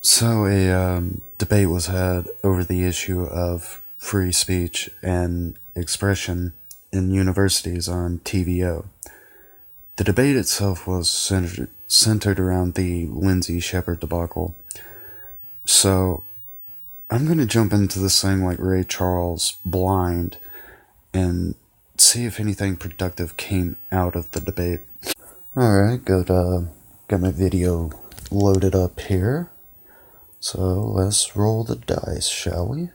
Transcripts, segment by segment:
So a debate was had over the issue of free speech and expression in universities on TVO. The debate itself was centered around the Lindsay Shepherd debacle. So I'm going to jump into this thing like Ray Charles, blind, and see if anything productive came out of the debate. Alright, got my video loaded up here. So let's roll the dice, shall we?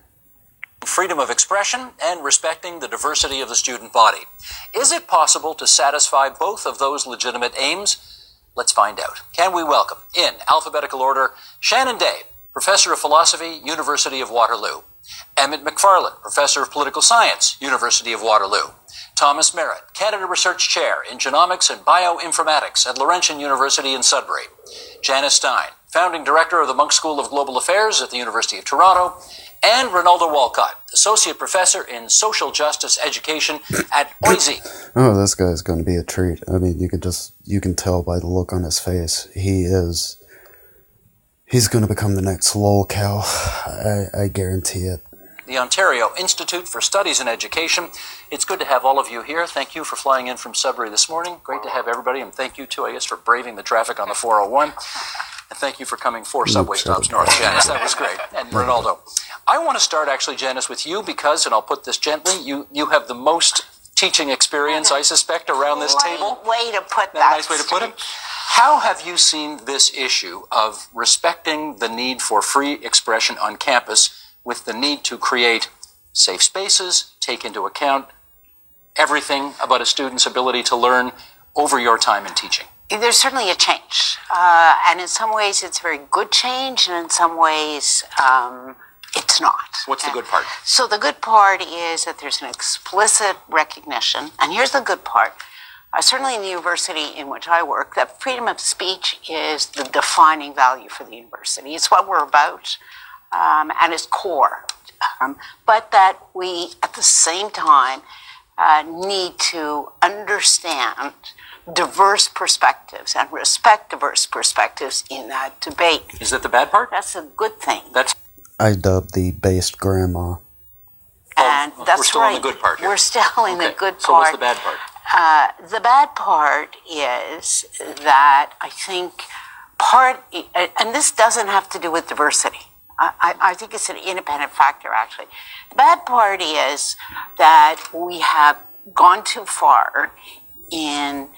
Freedom of expression and respecting the diversity of the student body. Is it possible to satisfy both of those legitimate aims? Let's find out. Can we welcome, in alphabetical order, Shannon Day, Professor of Philosophy, University of Waterloo; Emmett McFarlane, Professor of Political Science, University of Waterloo; Thomas Merritt, Canada Research Chair in Genomics and Bioinformatics at Laurentian University in Sudbury; Janice Stein, Founding Director of the Munk School of Global Affairs at the University of Toronto; and Ronaldo Walcott, Associate Professor in Social Justice Education at OISE. Oh, this guy's going to be a treat. I mean, you can tell by the look on his face. He's going to become the next lolcow. I guarantee it. The Ontario Institute for Studies in Education. It's good to have all of you here. Thank you for flying in from Sudbury this morning. Great to have everybody, and thank you too, I guess, for braving the traffic on the 401. And thank you for coming 4 subway stops north, Janice. That was great. And Ronaldo. I want to start, actually, Janice, with you because, and I'll put this gently, you have the most teaching experience, I suspect, around this table. Way to put that. Nice way to put it. How have you seen this issue of respecting the need for free expression on campus with the need to create safe spaces, take into account everything about a student's ability to learn over your time in teaching? There's certainly a change. And in some ways, it's a very good change, and in some ways, it's not. What's the good part? So the good part is that there's an explicit recognition, and here's the good part. Certainly in the university in which I work, that freedom of speech is the defining value for the university. It's what we're about, and it's core. But that we, at the same time, need to understand diverse perspectives and respect diverse perspectives in that debate. Is that the bad part? That's a good thing. I dubbed the based grandma. And that's we're still right. in the good part here. We're still in the good part. So what's the bad part? The bad part is that I think and this doesn't have to do with diversity. I think it's an independent factor, actually. The bad part is that we have gone too far in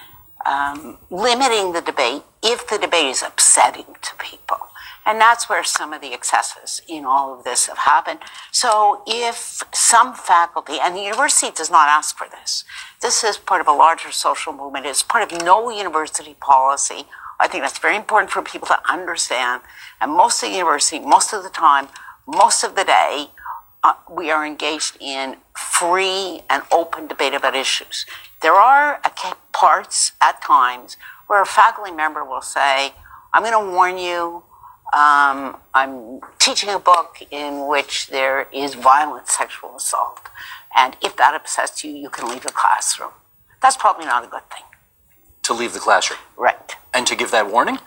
limiting the debate if the debate is upsetting to people. And that's where some of the excesses in all of this have happened. So if some faculty, and the university does not ask for this, this is part of a larger social movement, it's part of no university policy. I think that's very important for people to understand. And most of the university, most of the time, most of the day, we are engaged in free and open debate about issues. There are parts at times where a faculty member will say, I'm going to warn you, I'm teaching a book in which there is violent sexual assault. And if that upsets you, you can leave the classroom. That's probably not a good thing. To leave the classroom? Right. And to give that warning?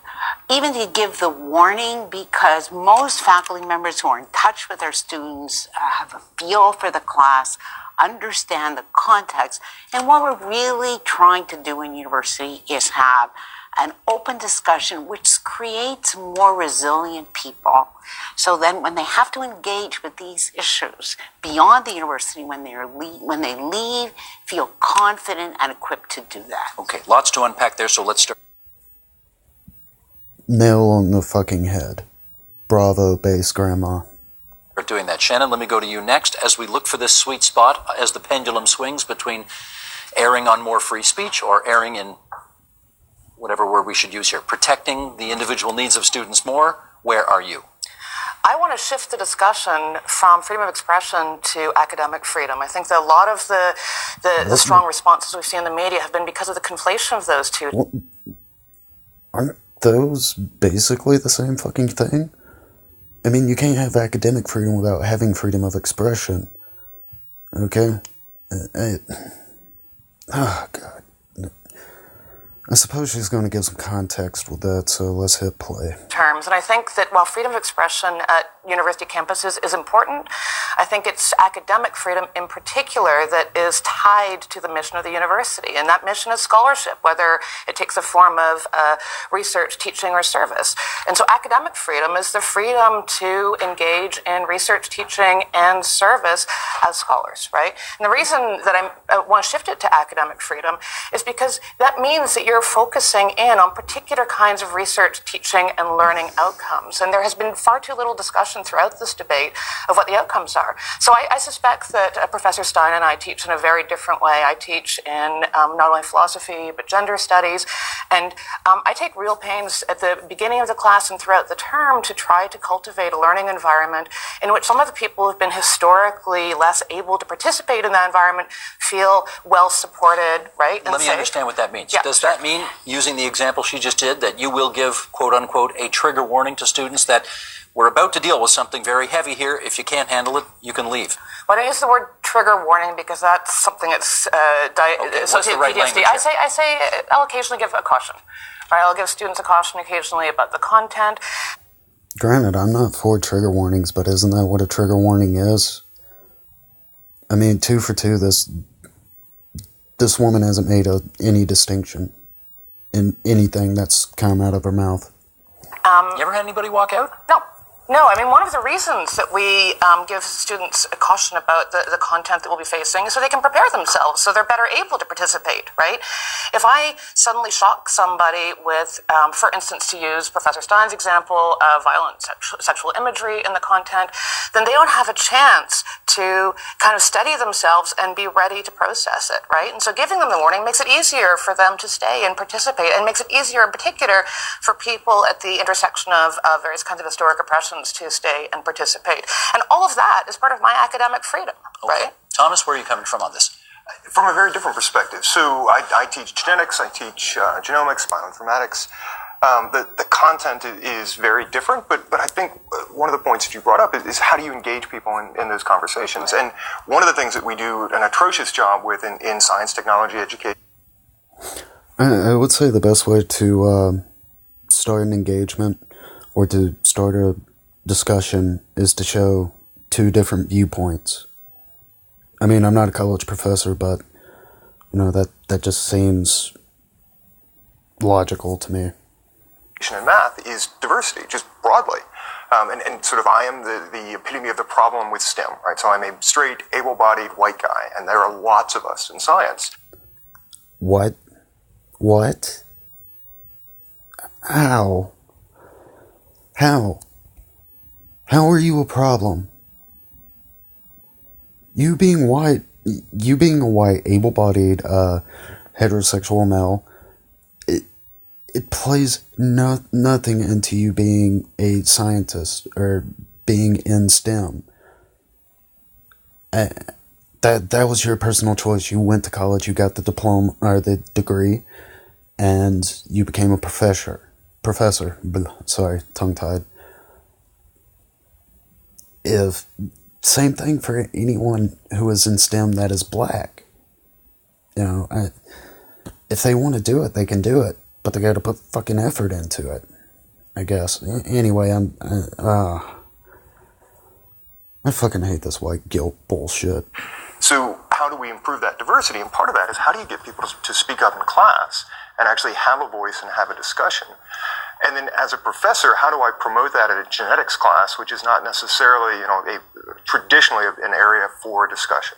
Even to give the warning, because most faculty members who are in touch with their students have a feel for the class, understand the context. And what we're really trying to do in university is have an open discussion which creates more resilient people. So then when they have to engage with these issues beyond the university, when they leave, feel confident and equipped to do that. Okay, lots to unpack there, so let's start. Nail on the fucking head. Bravo, base grandma. Doing that. Shannon, let me go to you next as we look for this sweet spot as the pendulum swings between erring on more free speech or erring in whatever word we should use here, protecting the individual needs of students more. Where are you? I want to shift the discussion from freedom of expression to academic freedom. I think that a lot of the strong responses we've seen in the media have been because of the conflation of those two. Well, aren't those basically the same fucking thing? I mean, you can't have academic freedom without having freedom of expression. Okay? Oh, God. I suppose she's going to give some context with that, so let's hit play. Terms. And I think that while freedom of expression at university campuses is important, I think it's academic freedom in particular that is tied to the mission of the university. And that mission is scholarship, whether it takes the form of research, teaching, or service. And so academic freedom is the freedom to engage in research, teaching, and service as scholars, right? And the reason that I want to shift it to academic freedom is because that means that you're focusing in on particular kinds of research, teaching, and learning outcomes. And there has been far too little discussion throughout this debate of what the outcomes are. So I suspect that Professor Stein and I teach in a very different way. I teach in not only philosophy, but gender studies. And I take real pains at the beginning of the class and throughout the term to try to cultivate a learning environment in which some of the people who've been historically less able to participate in that environment feel well supported, right? Let me understand what that means. Yeah, Does that mean, using the example she just did, that you will give, quote unquote, a trigger warning to students that we're about to deal with something very heavy here. If you can't handle it, you can leave? Well, I don't use the word trigger warning because that's something that's associated with PTSD. I say I'll occasionally give a caution. Right? I'll give students a caution occasionally about the content. Granted, I'm not for trigger warnings, but isn't that what a trigger warning is? I mean, 2 for 2, this woman hasn't made any distinction in anything that's come out of her mouth. You ever had anybody walk out? No, I mean, one of the reasons that we give students a caution about the content that we'll be facing is so they can prepare themselves, so they're better able to participate, right? If I suddenly shock somebody with, for instance, to use Professor Stein's example of violent sexual imagery in the content, then they don't have a chance to kind of steady themselves and be ready to process it, right? And so giving them the warning makes it easier for them to stay and participate, and makes it easier in particular for people at the intersection of various kinds of historic oppressions to stay and participate. And all of that is part of my academic freedom, right? Thomas, where are you coming from on this? From a very different perspective. So I teach genetics, I teach genomics, bioinformatics. The content is very different, but I think one of the points that you brought up is how do you engage people in those conversations? And one of the things that we do an atrocious job with in science, technology, education. I would say the best way to start an engagement or to start a discussion is to show 2 different viewpoints. I mean, I'm not a college professor, but that just seems logical to me. In math is diversity, just broadly. And sort of I am the epitome of the problem with STEM, right? So I'm a straight, able-bodied white guy, and there are lots of us in science. What? How? How are you a problem? You being a white, able-bodied, heterosexual male, it plays nothing into you being a scientist or being in STEM. That was your personal choice. You went to college, you got the diploma or the degree, and you became a professor. Sorry, tongue-tied. Same thing for anyone who is in STEM that is black. If they want to do it, they can do it, but they got to put fucking effort into it, I guess. Anyway, I fucking hate this white guilt bullshit. So how do we improve that diversity? And part of that is how do you get people to speak up in class and actually have a voice and have a discussion? And then as a professor, how do I promote that in a genetics class, which is not necessarily, traditionally an area for discussion?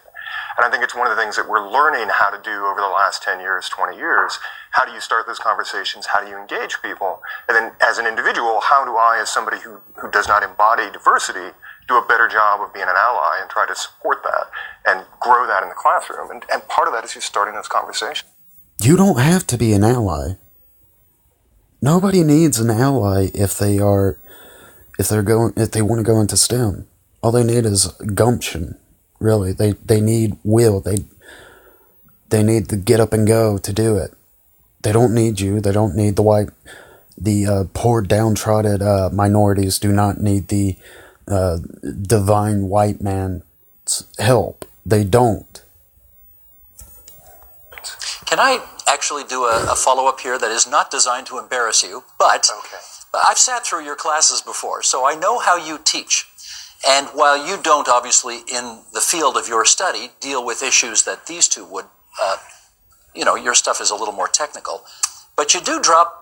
And I think it's one of the things that we're learning how to do over the last 10 years, 20 years. How do you start those conversations? How do you engage people? And then as an individual, how do I, as somebody who does not embody diversity, do a better job of being an ally and try to support that and grow that in the classroom? And part of that is just starting those conversations. You don't have to be an ally. Nobody needs an ally if they want to go into STEM. All they need is gumption. Really, they need will. They need to get up and go to do it. They don't need you. They don't need the poor downtrodden minorities do not need the divine white man's help. They don't. Can I actually do a follow-up here that is not designed to embarrass you, but I've sat through your classes before, so I know how you teach. And while you don't, obviously, in the field of your study, deal with issues that these two would, your stuff is a little more technical, but you do drop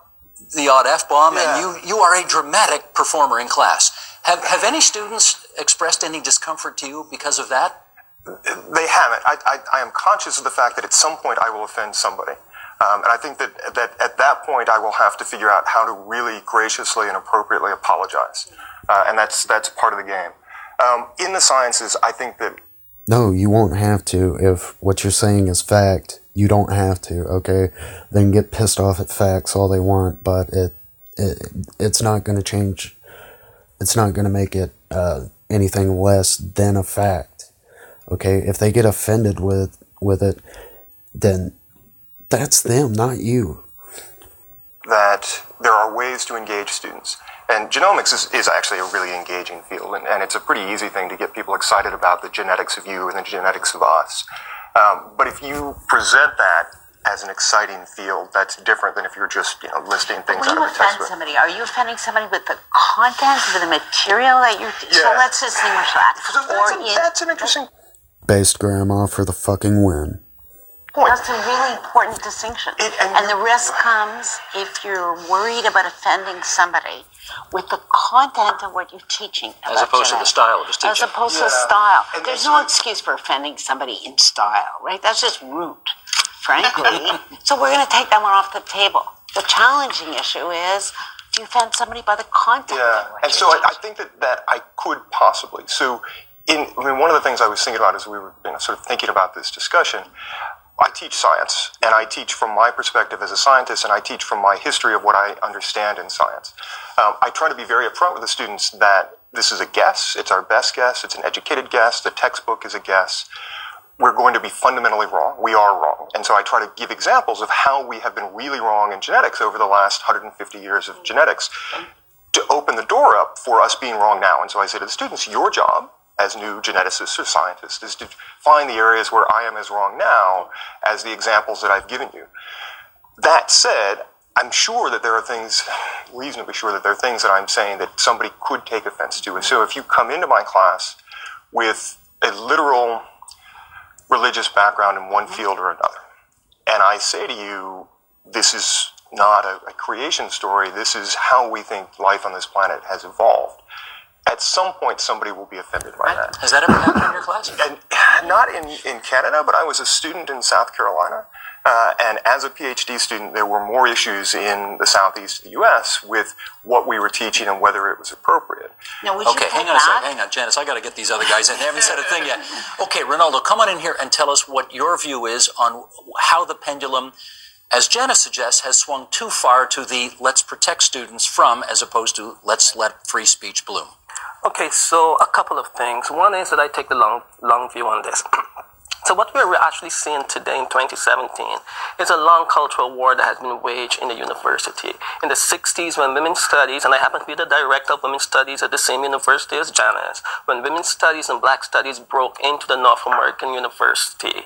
the odd F-bomb, and you are a dramatic performer in class. Have any students expressed any discomfort to you because of that? They haven't. I am conscious of the fact that at some point I will offend somebody. And I think that at that point I will have to figure out how to really graciously and appropriately apologize. And that's part of the game. In the sciences, I think that... No, you won't have to. If what you're saying is fact, you don't have to, okay? They can get pissed off at facts all they want, but it's not going to change. It's not going to make it anything less than a fact, okay? If they get offended with it, then that's them, not you. That there are ways to engage students. And genomics is actually a really engaging field, and it's a pretty easy thing to get people excited about the genetics of you and the genetics of us. But if you present that as an exciting field, that's different than if you're just listing things out of a textbook. When you offend somebody, are you offending somebody with the content of the material that you're... So let's distinguish that. So that's an interesting... Based grandma for the fucking win. Point. That's a really important distinction. And the risk comes if you're worried about offending somebody with the content of what you're teaching. As opposed to the style of his teaching. As opposed to style. There's no excuse for offending somebody in style, right? That's just rude, frankly. So we're going to take that one off the table. The challenging issue is, do you offend somebody by the content? And so I think that I could possibly. So, one of the things I was thinking about as we were sort of thinking about this discussion, I teach science, and I teach from my perspective as a scientist, and I teach from my history of what I understand in science. I try to be very upfront with the students that this is a guess, it's our best guess, it's an educated guess, the textbook is a guess. We're going to be fundamentally wrong, we are wrong. And so I try to give examples of how we have been really wrong in genetics over the last 150 years of genetics to open the door up for us being wrong now. And so I say to the students, your job as new geneticists or scientists is to find the areas where I am as wrong now as the examples that I've given you. That said, I'm sure that there are things, reasonably sure that there are things that I'm saying that somebody could take offense to. And so if you come into my class with a literal religious background in one field or another, and I say to you, this is not a creation story, this is how we think life on this planet has evolved, at some point somebody will be offended by that. Has that ever happened in your class? And not in Canada, but I was a student in South Carolina. And as a PhD student, there were more issues in the southeast of the U.S. with what we were teaching and whether it was appropriate. Now, okay, hang on a second. Hang on, Janice. I got to get these other guys in. They haven't said a thing yet. Okay, Ronaldo, come on in here and tell us what your view is on how the pendulum, as Janice suggests, has swung too far to the let's protect students from as opposed to let's let free speech bloom. Okay, so a couple of things. One is that I take the long view on this. So what we're actually seeing today in 2017 is a long cultural war that has been waged in the university. In the 60s, when women's studies, and I happen to be the director of women's studies at the same university as Janice, when women's studies and black studies broke into the North American university,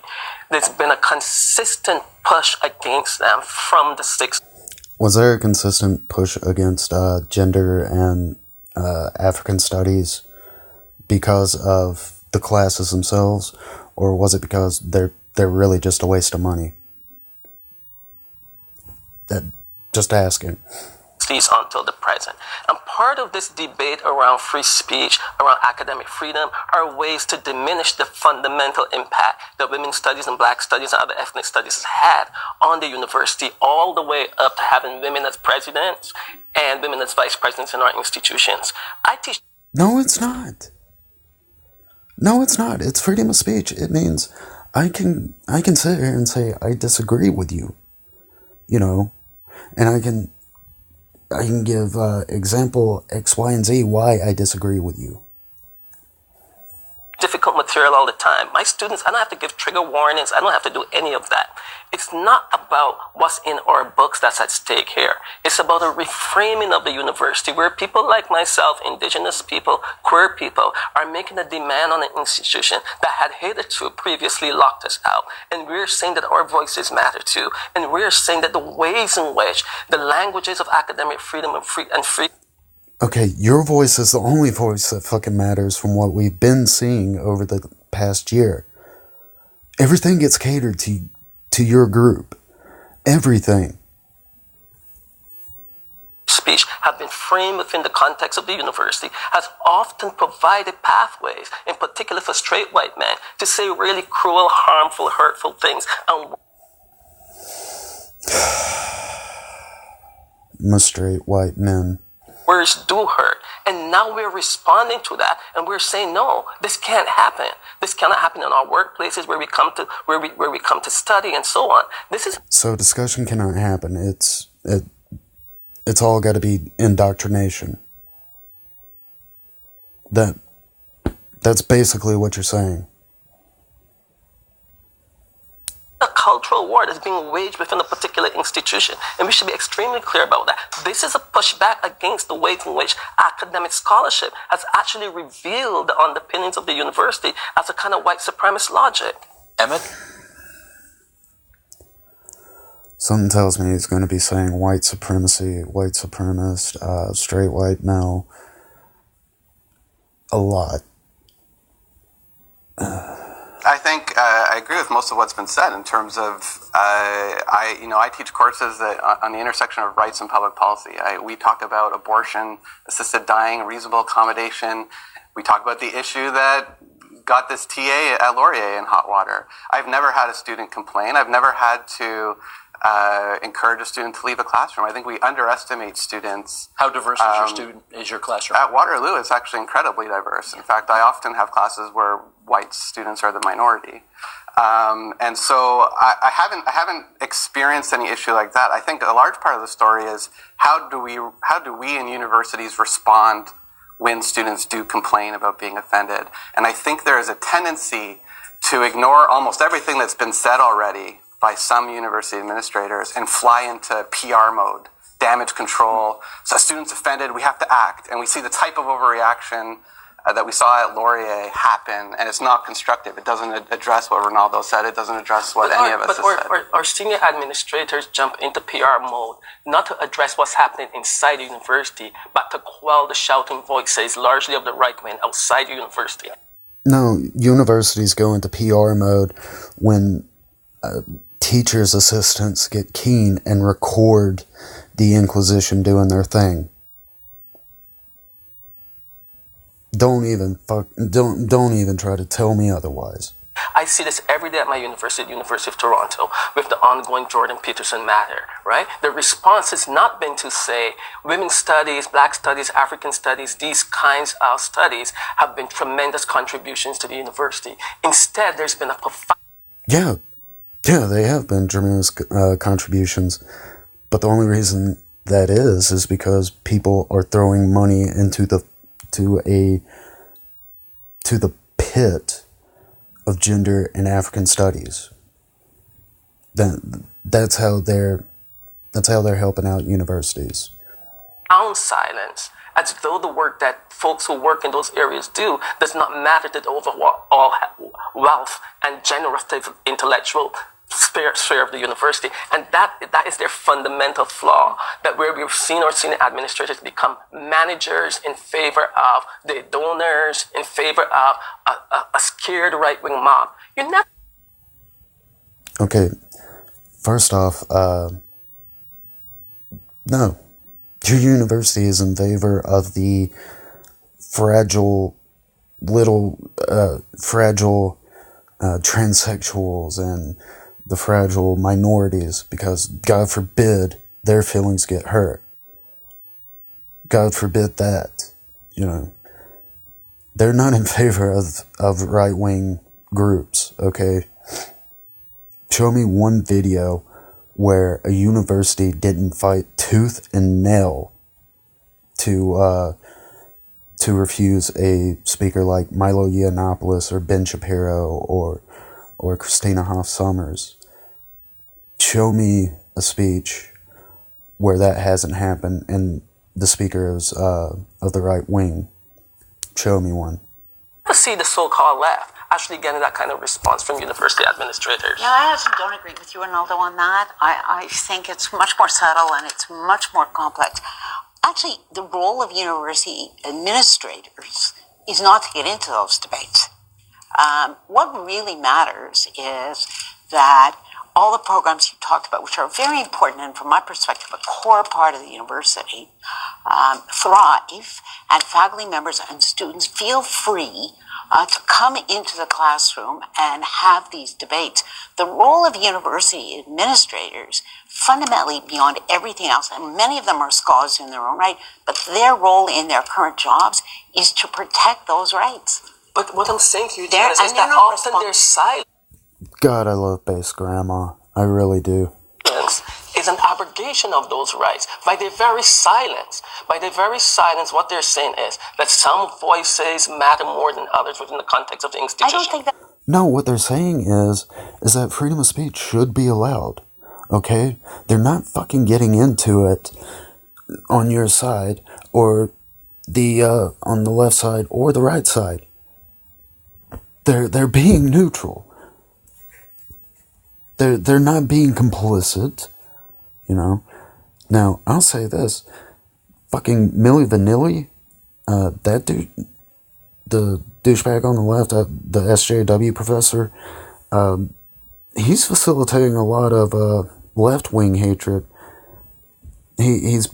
there's been a consistent push against them from the 60s. Was there a consistent push against gender and African studies because of the classes themselves, or was it because they're really just a waste of money? Just asking. Until the present. And part of this debate around free speech, around academic freedom, are ways to diminish the fundamental impact that women's studies and black studies and other ethnic studies has had on the university, all the way up to having women as presidents and women as vice presidents in our institutions. I teach... No, it's not. No, it's not. It's freedom of speech. It means I can sit here and say I disagree with you, and I can give example X, Y, and Z why I disagree with you. difficult material all the time. My students, I don't have to give trigger warnings. I don't have to do any of that. It's not about what's in our books that's at stake here. It's about a reframing of the university where people like myself, indigenous people, queer people, are making a demand on an institution that had hitherto previously locked us out. And we're saying that our voices matter too. And we're saying that the ways in which the languages of academic freedom and free. Okay, your voice is the only voice that fucking matters from what we've been seeing over the past year. Everything gets catered to your group. Everything. Speech have been framed within the context of the university has often provided pathways, in particular for straight white men, to say really cruel, harmful, hurtful things. And Straight white men. Words do hurt. And now we're responding to that and we're saying, no, this can't happen. This cannot happen in our workplaces where we come to study and so on. So discussion cannot happen. It's all got to be indoctrination. That's basically what you're saying. A cultural war that's being waged within a particular institution, and we should be extremely clear about that. This is a pushback against the ways in which academic scholarship has actually revealed the underpinnings of the university as a kind of white supremacist logic. Emmett? Something tells me he's going to be saying white supremacy, white supremacist, straight white male, a lot. I think I agree with most of what's been said in terms of I teach courses that on the intersection of rights and public policy. We talk about abortion, assisted dying, reasonable accommodation. We talk about the issue that got this TA at Laurier in hot water. I've never had a student complain. I've never had to encourage a student to leave a classroom. I think we underestimate students. How diverse is your classroom? At Waterloo, it's actually incredibly diverse. In fact, I often have classes where white students are the minority. And so I haven't experienced any issue like that. I think a large part of the story is how do we in universities respond when students do complain about being offended? And I think there is a tendency to ignore almost everything that's been said already by some university administrators and fly into PR mode, damage control. So a student's offended, we have to act. And we see the type of overreaction that we saw at Laurier happen, and it's not constructive. It doesn't address what Ronaldo said. It doesn't address what any of us have said. Our senior administrators jump into PR mode, not to address what's happening inside the university, but to quell the shouting voices, largely of the right wing, outside the university. No, universities go into PR mode when teachers' assistants get keen and record the Inquisition doing their thing. Don't even try to tell me otherwise. I see this every day at my university, the University of Toronto, with the ongoing Jordan Peterson matter, right? The response has not been to say women's studies, black studies, African studies, these kinds of studies have been tremendous contributions to the university. Instead, there's been a profound... Yeah, they have been tremendous contributions. But the only reason that is because people are throwing money into the pit of gender and African studies. That's how they're helping out universities. Silence, as though the work that folks who work in those areas do does not matter to the overall wealth and generative intellectual sphere of the university. And that is their fundamental flaw, that where we've seen our senior administrators become managers in favor of the donors, in favor of a scared right-wing mob. You're not... Okay, first off, no. Your university is in favor of the fragile transsexuals and the fragile minorities, because God forbid their feelings get hurt. God forbid that. They're not in favor of right-wing groups, okay? Show me one video where a university didn't fight tooth and nail to to refuse a speaker like Milo Yiannopoulos or Ben Shapiro or Christina Hoff Sommers. Show me a speech where that hasn't happened and the speaker is of the right wing. Show me one. To see the so-called left actually getting that kind of response from university administrators. Yeah, I actually don't agree with you, Arnaldo, on that. I think it's much more subtle and it's much more complex. Actually, the role of university administrators is not to get into those debates. What really matters is that all the programs you talked about, which are very important and from my perspective, a core part of the university, thrive, and faculty members and students feel free to come into the classroom and have these debates. The role of university administrators, fundamentally beyond everything else, and many of them are scholars in their own right, but their role in their current jobs is to protect those rights. But what I'm saying to you, Janice, is that often their silence God, I love bass grandma. I really do. is an abrogation of those rights. By their very silence, what they're saying is that some voices matter more than others within the context of the institution. I don't think that. No, what they're saying is that freedom of speech should be allowed. Okay? They're not fucking getting into it on your side or the on the left side or the right side. They're being neutral. They're not being complicit, you know. Now, I'll say this. Fucking Milli Vanilli, that dude, the douchebag on the left, the SJW professor, he's facilitating a lot of left-wing hatred. He's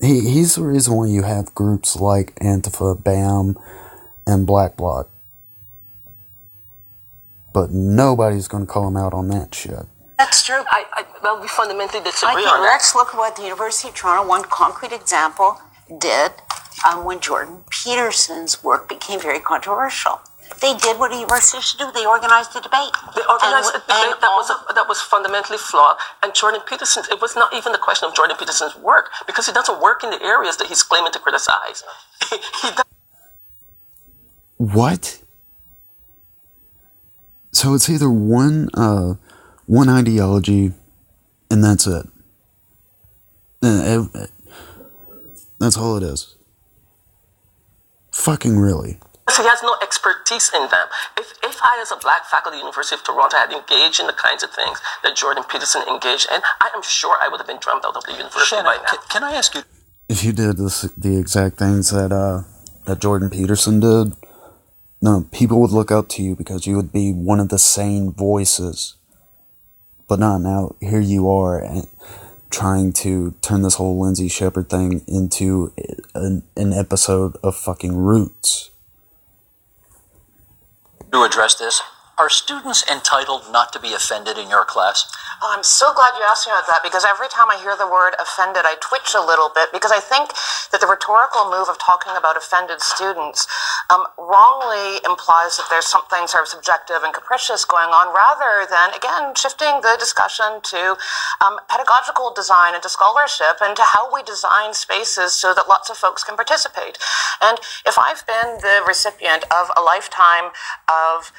the reason why you have groups like Antifa, BAM, and Black Bloc. But nobody's going to call him out on that shit. That's true. Well, we fundamentally disagree Okay, on that. let's look at what the University of Toronto, one concrete example, did when Jordan Peterson's work became very controversial. They did what a university should do. They organized a debate. They organized a debate that was fundamentally flawed. And Jordan Peterson, it was not even the question of Jordan Peterson's work, because he doesn't work in the areas that he's claiming to criticize. What? So it's either one ideology, and that's it. That's all it is. Fucking really. He has no expertise in them. If I, as a black faculty at the University of Toronto, had engaged in the kinds of things that Jordan Peterson engaged in, I am sure I would have been drummed out of the university by now. Can I ask you? If you did the exact things that Jordan Peterson did, no, people would look up to you because you would be one of the sane voices. But not now. Here you are trying to turn this whole Lindsay Shepherd thing into an episode of fucking Roots. To address this, are students entitled not to be offended in your class? Oh, I'm so glad you asked me about that, because every time I hear the word offended, I twitch a little bit, because I think that the rhetorical move of talking about offended students wrongly implies that there's something sort of subjective and capricious going on, rather than, again, shifting the discussion to pedagogical design and to scholarship and to how we design spaces so that lots of folks can participate. And if I've been the recipient of a lifetime of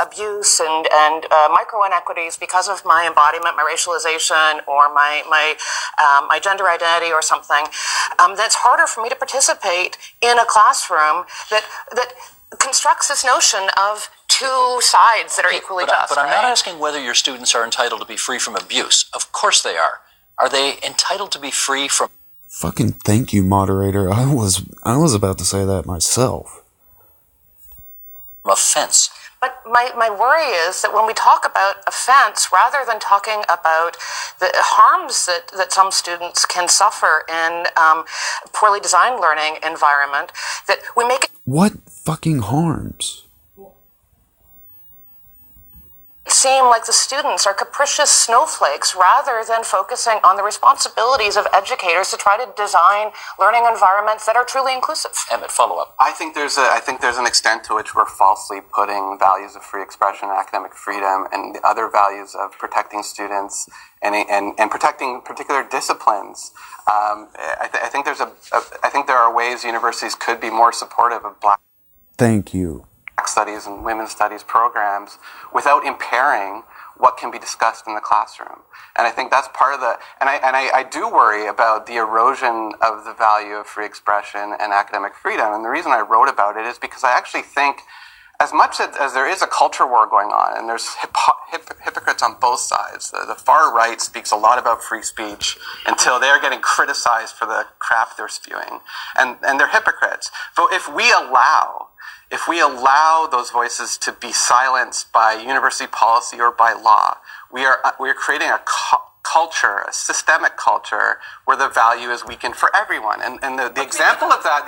abuse and micro inequities because of my embodiment, my racialization, or my gender identity or something, that's harder for me to participate in a classroom that constructs this notion of two sides that are equally just. But I'm not asking whether your students are entitled to be free from abuse. Of course they are. Are they entitled to be free from... Fucking thank you, moderator. I was about to say that myself. offense? But my worry is that when we talk about offense, rather than talking about the harms that some students can suffer in poorly designed learning environment, that we make it... What fucking harms? seem like the students are capricious snowflakes rather than focusing on the responsibilities of educators to try to design learning environments that are truly inclusive. Emmett, follow up. I think there's an extent to which we're falsely putting values of free expression and academic freedom and the other values of protecting students and protecting particular disciplines. I think there are ways universities could be more supportive of Black Thank you. studies and women's studies programs without impairing what can be discussed in the classroom. And I think that's part of the, and I do worry about the erosion of the value of free expression and academic freedom. And the reason I wrote about it is because I actually think as much as there is a culture war going on, and there's hypocrites on both sides, the far right speaks a lot about free speech until they're getting criticized for the crap they're spewing. And they're hypocrites. But if we allow those voices to be silenced by university policy or by law, we are creating a culture, a systemic culture, where the value is weakened for everyone. And the example of that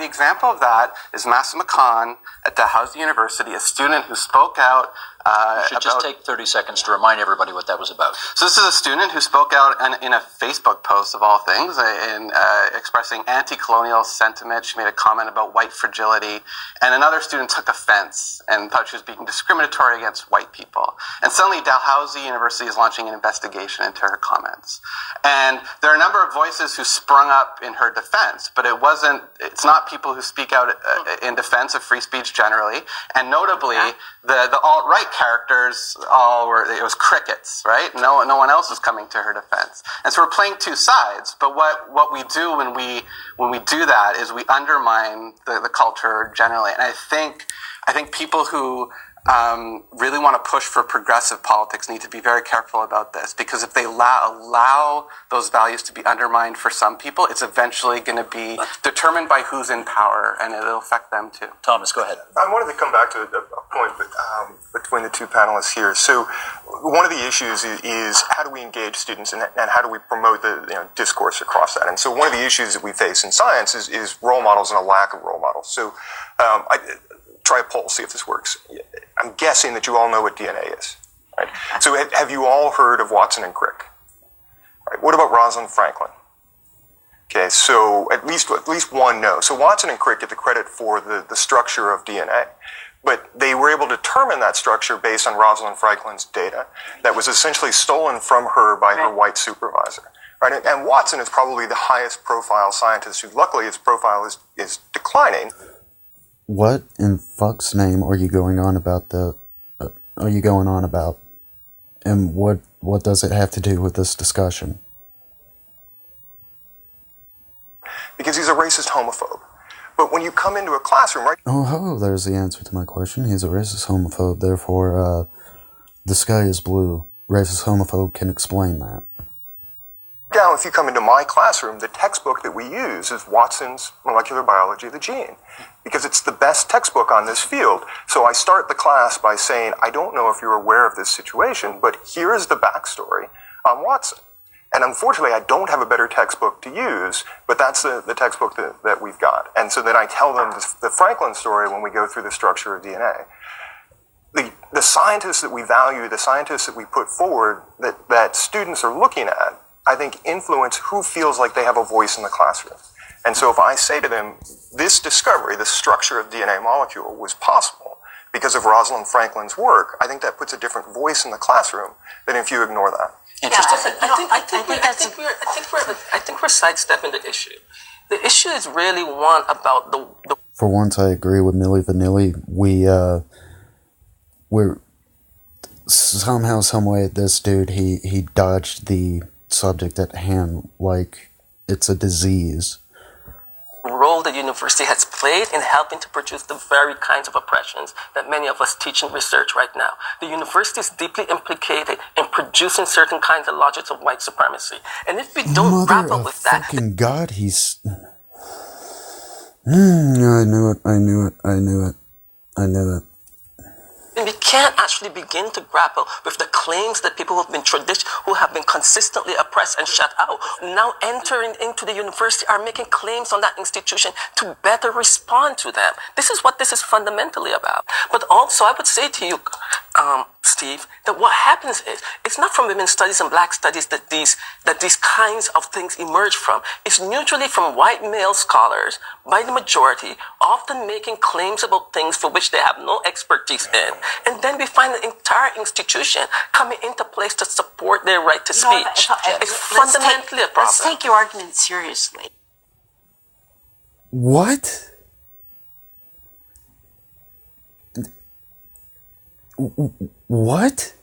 is Massimo Khan at Dalhousie University, a student who spoke out. You should just take 30 seconds to remind everybody what that was about. So this is a student who spoke out in a Facebook post, of all things, in expressing anti-colonial sentiment. She made a comment about white fragility, and another student took offense and thought she was being discriminatory against white people. And suddenly Dalhousie University is launching an investigation into her comments. And there are a number of voices who sprung up in her defense, but it's not people who speak out in defense of free speech generally. And notably, the alt-right characters it was crickets, right? No one else was coming to her defense. And so we're playing two sides. But what we do when we do that is we undermine the culture generally. And I think people who really want to push for progressive politics need to be very careful about this, because if they allow those values to be undermined for some people, it's eventually going to be determined by who's in power, and it'll affect them too. Thomas, go ahead. I wanted to come back to a point between the two panelists here. So one of the issues is how do we engage students and how do we promote the discourse across that? And so one of the issues that we face in science is role models and a lack of role models. So try a poll, see if this works. I'm guessing that you all know what DNA is, right? So have you all heard of Watson and Crick? Right. What about Rosalind Franklin? Okay, so at least one knows. So Watson and Crick get the credit for the structure of DNA, but they were able to determine that structure based on Rosalind Franklin's data that was essentially stolen from her by her white supervisor. Right? And Watson is probably the highest profile scientist who, luckily, his profile is declining. What in fuck's name are you going on about and what does it have to do with this discussion? Because he's a racist homophobe. But when you come into a classroom, right? Oh, there's the answer to my question. He's a racist homophobe, therefore the sky is blue. Racist homophobe can explain that. Now, if you come into my classroom, the textbook that we use is Watson's Molecular Biology of the Gene, because it's the best textbook on this field. So I start the class by saying, I don't know if you're aware of this situation, but here's the backstory on Watson. And unfortunately, I don't have a better textbook to use, but that's the textbook that we've got. And so then I tell them the Franklin story when we go through the structure of DNA. The scientists that we value, the scientists that we put forward, that students are looking at, I think influence who feels like they have a voice in the classroom. And so if I say to them, this discovery, the structure of DNA molecule was possible because of Rosalind Franklin's work, I think that puts a different voice in the classroom than if you ignore that. Interesting. I think we're sidestepping the issue. The issue is really one about the. For once, I agree with Milli Vanilli. We're somehow, someway, this dude he dodged the subject at hand like it's a disease. Role the university has played in helping to produce the very kinds of oppressions that many of us teach and research right now. The university is deeply implicated in producing certain kinds of logics of white supremacy. And if we don't grapple with that... fucking God, he's... I knew it. And we can't actually begin to grapple with the claims that people who have been consistently oppressed and shut out, now entering into the university, are making claims on that institution to better respond to them. This is what this is fundamentally about. But also, I would say to you, Steve, that what happens is, it's not from women's studies and black studies that these kinds of things emerge from. It's usually from white male scholars, by the majority, often making claims about things for which they have no expertise in. And then we find an entire institution coming into place to support their right to speech. It's fundamentally a problem. Let's take your argument seriously. What? What?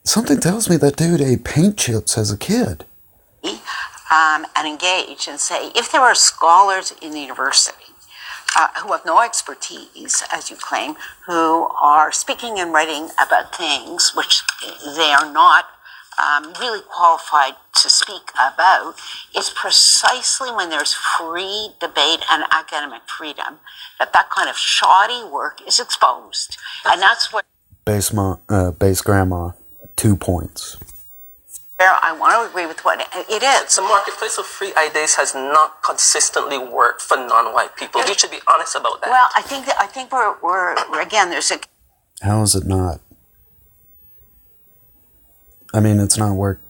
Something tells me that dude ate paint chips as a kid. And engage and say, if there are scholars in the university who have no expertise, as you claim, who are speaking and writing about things which they are not really qualified to speak about, it's precisely when there's free debate and academic freedom that kind of shoddy work is exposed. And that's what... Base grandma, 2 points. I want to agree with what it is. The marketplace of free ideas has not consistently worked for non-white people. You should be honest about that. Well, I think we're again, there's a... How is it not? I mean, it's not work.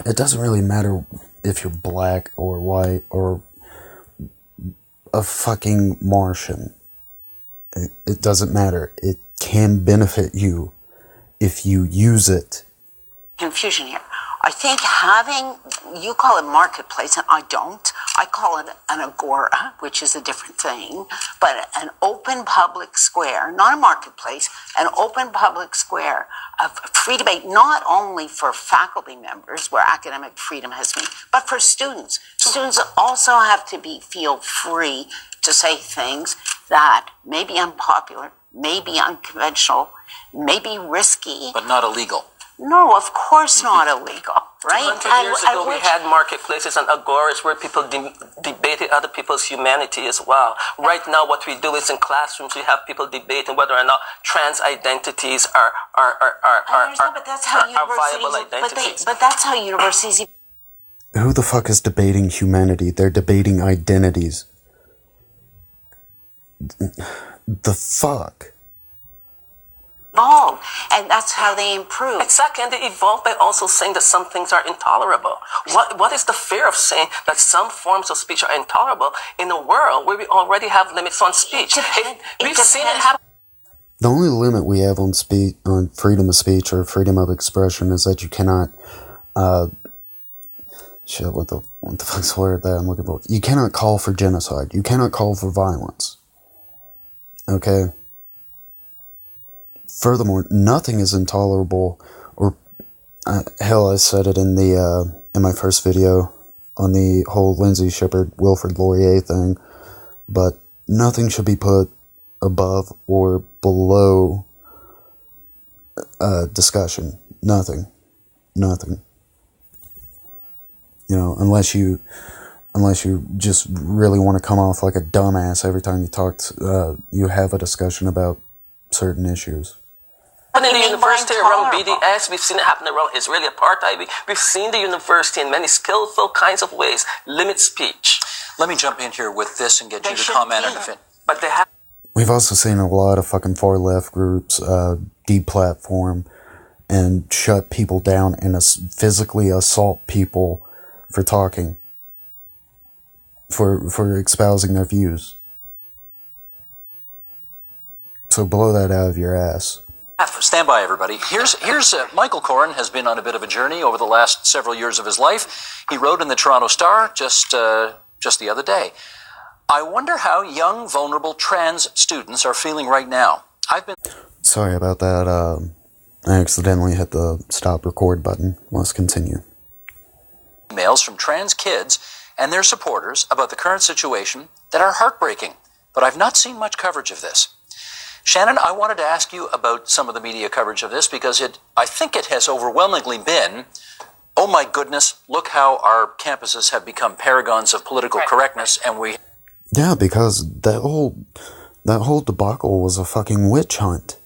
It doesn't really matter if you're black or white or a fucking Martian. It doesn't matter. It can benefit you if you use it. Confusion here. I think having, you call it marketplace, and I don't. I call it an agora, which is a different thing, but an open public square, not a marketplace, an open public square of free debate, not only for faculty members, where academic freedom has been, but for students. Students also have to feel free to say things that may be unpopular, may be unconventional, may be risky. But not illegal. No, of course not illegal, right? 200 years ago, we had marketplaces and agoras where people debated other people's humanity as well. Right now, what we do is in classrooms, we have people debating whether or not trans identities are viable identities. But that's how universities... Who the fuck is debating humanity? They're debating identities. The fuck? Evolve, and that's how they improve. Exactly, and they evolve by also saying that some things are intolerable. What is the fear of saying that some forms of speech are intolerable in a world where we already have limits on speech? We've seen it happen. The only limit we have on freedom of speech or freedom of expression is that you cannot, what the fuck's the word that I'm looking for? You cannot call for genocide. You cannot call for violence. Okay? Furthermore, nothing is intolerable, or hell, I said it in my first video on the whole Lindsay Shepard, Wilfrid Laurier thing, but nothing should be put above or below discussion. Nothing. You know, unless you just really want to come off like a dumbass every time you have a discussion about certain issues. But in the university around BDS, we've seen it happen around Israeli apartheid. We've seen the university in many skillful kinds of ways limit speech. Let me jump in here with this and get you to comment on it. But they have. We've also seen a lot of fucking far left groups deplatform and shut people down and physically assault people for talking, for espousing their views. So blow that out of your ass. Stand by, everybody. Here's Michael Corrin has been on a bit of a journey over the last several years of his life. He wrote in the Toronto Star just the other day, "I wonder how young, vulnerable trans students are feeling right now. Sorry about that. I accidentally hit the stop record button. Let's continue. Emails from trans kids and their supporters about the current situation that are heartbreaking, but I've not seen much coverage of this. Shannon, I wanted to ask you about some of the media coverage of this because I think it has overwhelmingly been, oh my goodness, look how our campuses have become paragons of political correctness, and we... Yeah, because that That whole debacle was a fucking witch hunt.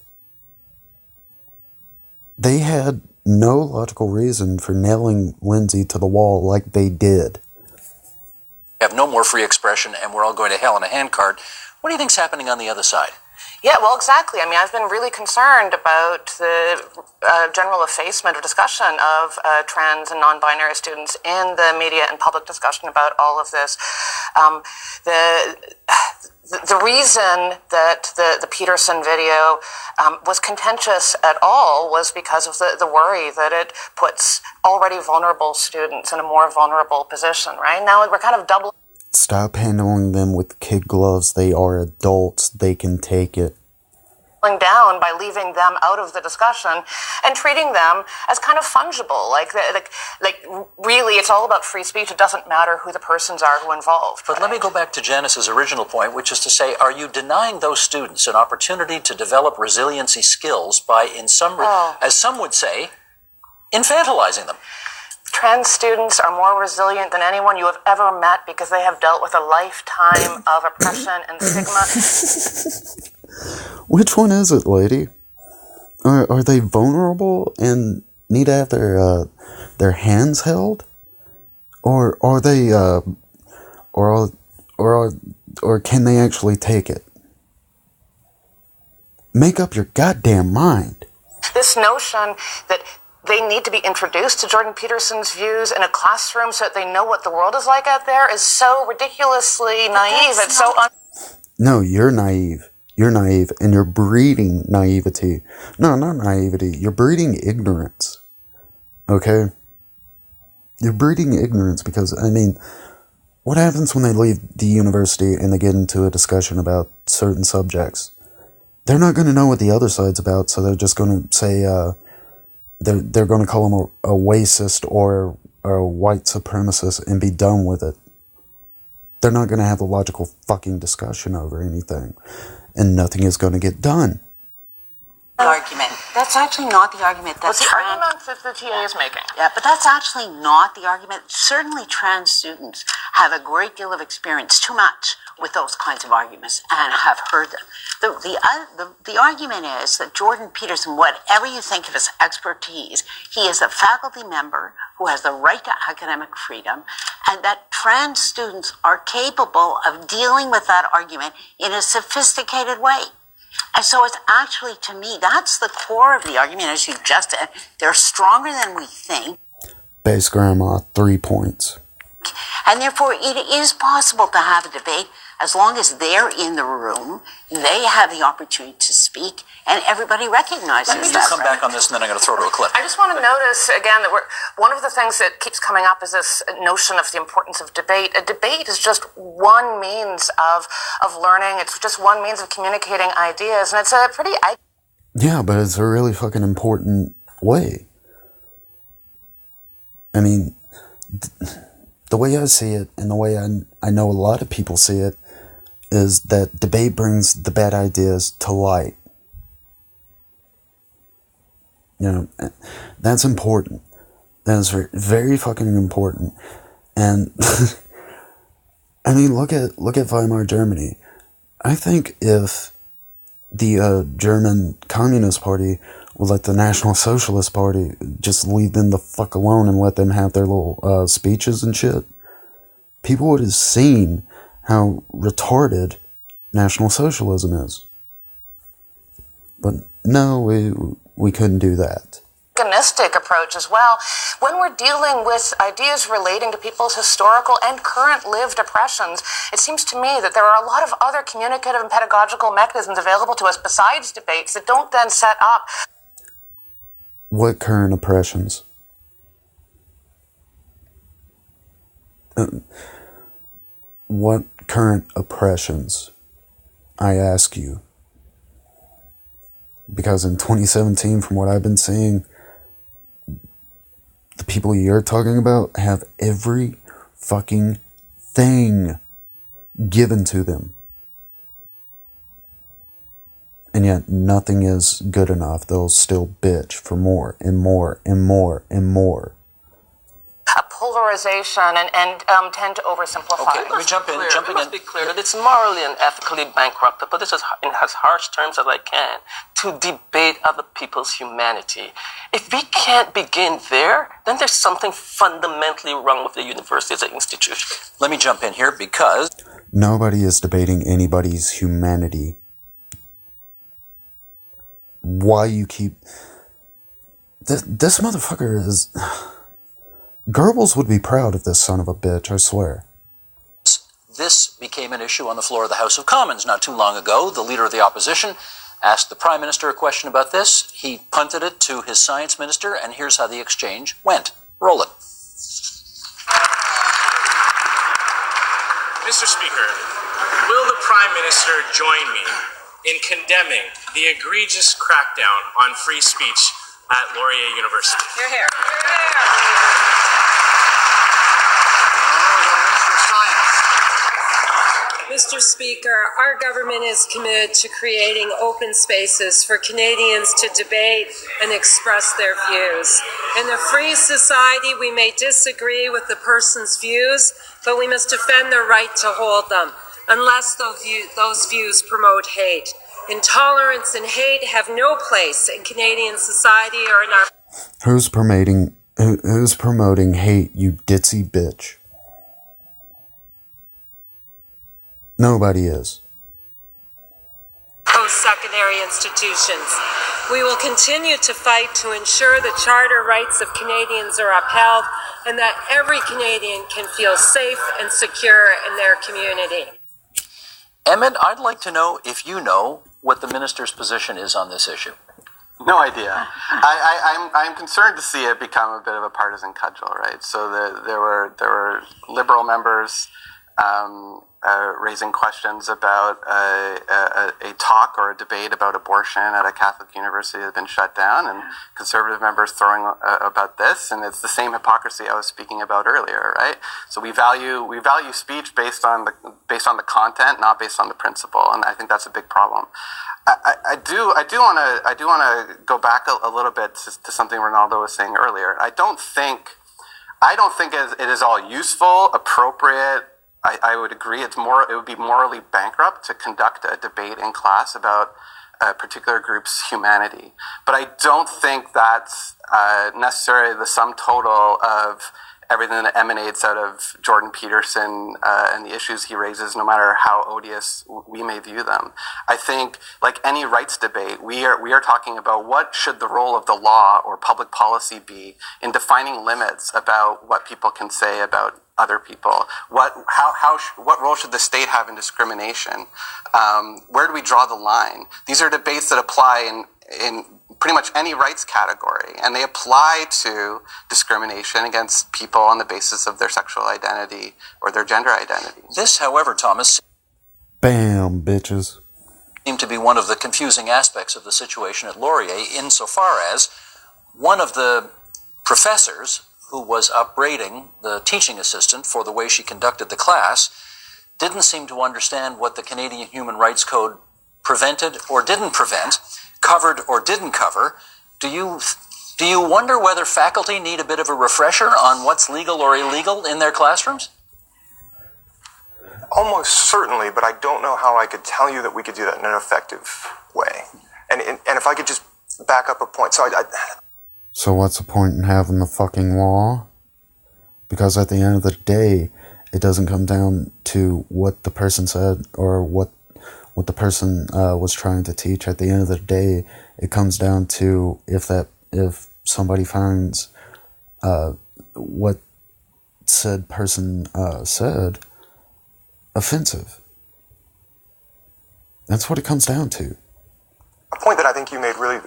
They had no logical reason for nailing Lindsay to the wall like they did. Have no more free expression, and we're all going to hell in a handcart. What do you think's happening on the other side? Yeah, well, exactly. I mean, I've been really concerned about the general effacement or discussion of trans and non-binary students in the media and public discussion about all of this. The reason that the Peterson video was contentious at all was because of the worry that it puts already vulnerable students in a more vulnerable position, right? Now we're kind of doubling. Stop handling them with kid gloves. They are adults. They can take it. Down by leaving them out of the discussion and treating them as kind of fungible. Like really, it's all about free speech. It doesn't matter who the persons are who are involved. But let me go back to Janice's original point, which is to say, are you denying those students an opportunity to develop resiliency skills by, as some would say, infantilizing them? Trans students are more resilient than anyone you have ever met because they have dealt with a lifetime of oppression and stigma. Which one is it, lady? Are they vulnerable and need to have their hands held, or are they or can they actually take it? Make up your goddamn mind. This notion that they need to be introduced to Jordan Peterson's views in a classroom so that they know what the world is like out there is so ridiculously naive. It's so No, you're naive. You're naive, and you're breeding naivety. No, not naivety. You're breeding ignorance. Okay? You're breeding ignorance because, I mean, what happens when they leave the university and they get into a discussion about certain subjects? They're not going to know what the other side's about, so they're just going to say, they're going to call them a racist or a white supremacist and be done with it. They're not going to have a logical fucking discussion over anything. And nothing is going to get done. Argument. That's actually not the argument that the argument that the TA is making. Yeah, but that's actually not the argument. Certainly trans students have a great deal of experience, too much, with those kinds of arguments and have heard them. The argument is that Jordan Peterson, whatever you think of his expertise, he is a faculty member who has the right to academic freedom, and that trans students are capable of dealing with that argument in a sophisticated way. And so it's actually, to me, that's the core of the argument, as you just said. They're stronger than we think. Base grandma, 3 points. And therefore, it is possible to have a debate as long as they're in the room, they have the opportunity to speak, and everybody recognizes that. Let me just come back on this, and then I'm going to throw to a clip. I just want to notice, again, that one of the things that keeps coming up is this notion of the importance of debate. A debate is just one means of learning. It's just one means of communicating ideas, and it's a pretty... Yeah, but it's a really fucking important way. I mean, the way I see it, and the way I know a lot of people see it, is that debate brings the bad ideas to light. You know, that's important. That is very, very fucking important. And I mean, look at Weimar Germany. I think if the German Communist Party would let the National Socialist Party just leave them the fuck alone and let them have their little speeches and shit, people would have seen how retarded National Socialism is. But no, we couldn't do that. Mechanistic approach as well. When we're dealing with ideas relating to people's historical and current lived oppressions, it seems to me that there are a lot of other communicative and pedagogical mechanisms available to us besides debates that don't then set up. What current oppressions? What current oppressions? I ask you. Because in 2017, from what I've been seeing, the people you're talking about have every fucking thing given to them. And yet nothing is good enough. They'll still bitch for more and more and more and more. a polarization and tend to oversimplify. Okay, let me jump in. It must be clear that it's morally and ethically bankrupt, to put this in as harsh terms as I can, to debate other people's humanity. If we can't begin there, then there's something fundamentally wrong with the university as an institution. Let me jump in here because nobody is debating anybody's humanity. Why you keep... This motherfucker is... Goebbels would be proud of this son of a bitch, I swear. this became an issue on the floor of the House of Commons not too long ago. The leader of the opposition asked the Prime Minister a question about this. He punted it to his science minister, and here's how the exchange went. Roll it. Mr. Speaker, will the Prime Minister join me in condemning the egregious crackdown on free speech at Laurier University? Hear, hear. Mr. Speaker, our government is committed to creating open spaces for Canadians to debate and express their views. In a free society, we may disagree with the person's views, but we must defend their right to hold them, unless those views promote hate. Intolerance and hate have no place in Canadian society or in our... Who's promoting hate, you ditzy bitch? Nobody is. Post-secondary institutions. We will continue to fight to ensure the charter rights of Canadians are upheld and that every Canadian can feel safe and secure in their community. Emmett, I'd like to know if you know what the minister's position is on this issue. No idea. I'm concerned to see it become a bit of a partisan cudgel, right? So there were Liberal members raising questions about a talk or a debate about abortion at a Catholic university that had been shut down, and Conservative members throwing about this, and it's the same hypocrisy I was speaking about earlier, right? So we value speech based on the content, not based on the principle, and I think that's a big problem. I do want to go back a little bit to something Ronaldo was saying earlier. I don't think it is all useful, appropriate. I would agree. It would be morally bankrupt to conduct a debate in class about a particular group's humanity. But I don't think that's necessarily the sum total of everything that emanates out of Jordan Peterson and the issues he raises, no matter how odious we may view them. I think, like any rights debate, we are talking about what should the role of the law or public policy be in defining limits about what people can say about other people. What role should the state have in discrimination? Where do we draw the line? These are debates that apply in pretty much any rights category, and they apply to discrimination against people on the basis of their sexual identity or their gender identity. This, however, Thomas, Bam, bitches. seemed to be one of the confusing aspects of the situation at Laurier, insofar as one of the professors who was upbraiding the teaching assistant for the way she conducted the class didn't seem to understand what the Canadian Human Rights Code prevented or didn't prevent, covered or didn't cover. Do you wonder whether faculty need a bit of a refresher on what's legal or illegal in their classrooms? Almost certainly, but I don't know how I could tell you that we could do that in an effective way. And if I could just back up a point. So what's the point in having the fucking law? Because at the end of the day, it doesn't come down to what the person said or what the person was trying to teach. At the end of the day, it comes down to if somebody finds what said person said offensive. That's what it comes down to. A point that I think you made really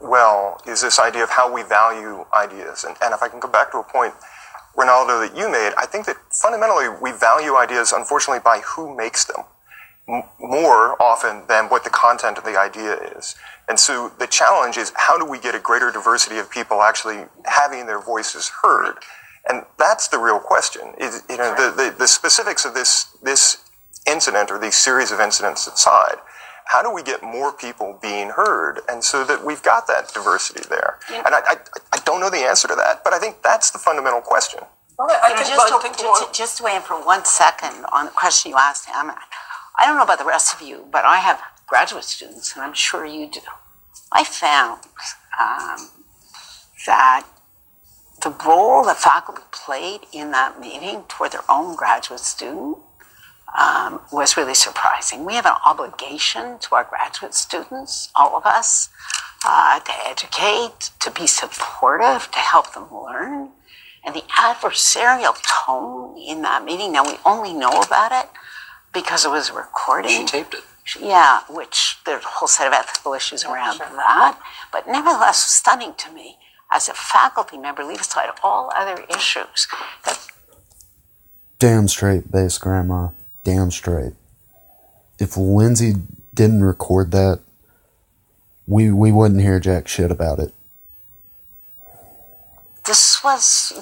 well is this idea of how we value ideas. And if I can go back to a point, Ronaldo, that you made, I think that fundamentally we value ideas, unfortunately, by who makes them more often than what the content of the idea is. And so the challenge is, how do we get a greater diversity of people actually having their voices heard? And that's the real question. The specifics of this incident, or these series of incidents aside, how do we get more people being heard, and so that we've got that diversity there? And I don't know the answer to that, but I think that's the fundamental question. Just to weigh in for 1 second on the question you asked, I don't know about the rest of you, but I have graduate students, and I'm sure you do. I found that the role that faculty played in that meeting toward their own graduate student was really surprising. We have an obligation to our graduate students, all of us, to educate, to be supportive, to help them learn. And the adversarial tone in that meeting, now we only know about it because it was a recording. She taped it. Yeah, which there's a whole set of ethical issues around that. But nevertheless, stunning to me as a faculty member, leave aside all other issues. Damn straight, base grandma. Damn straight. If Lindsay didn't record that, we wouldn't hear jack shit about it. This was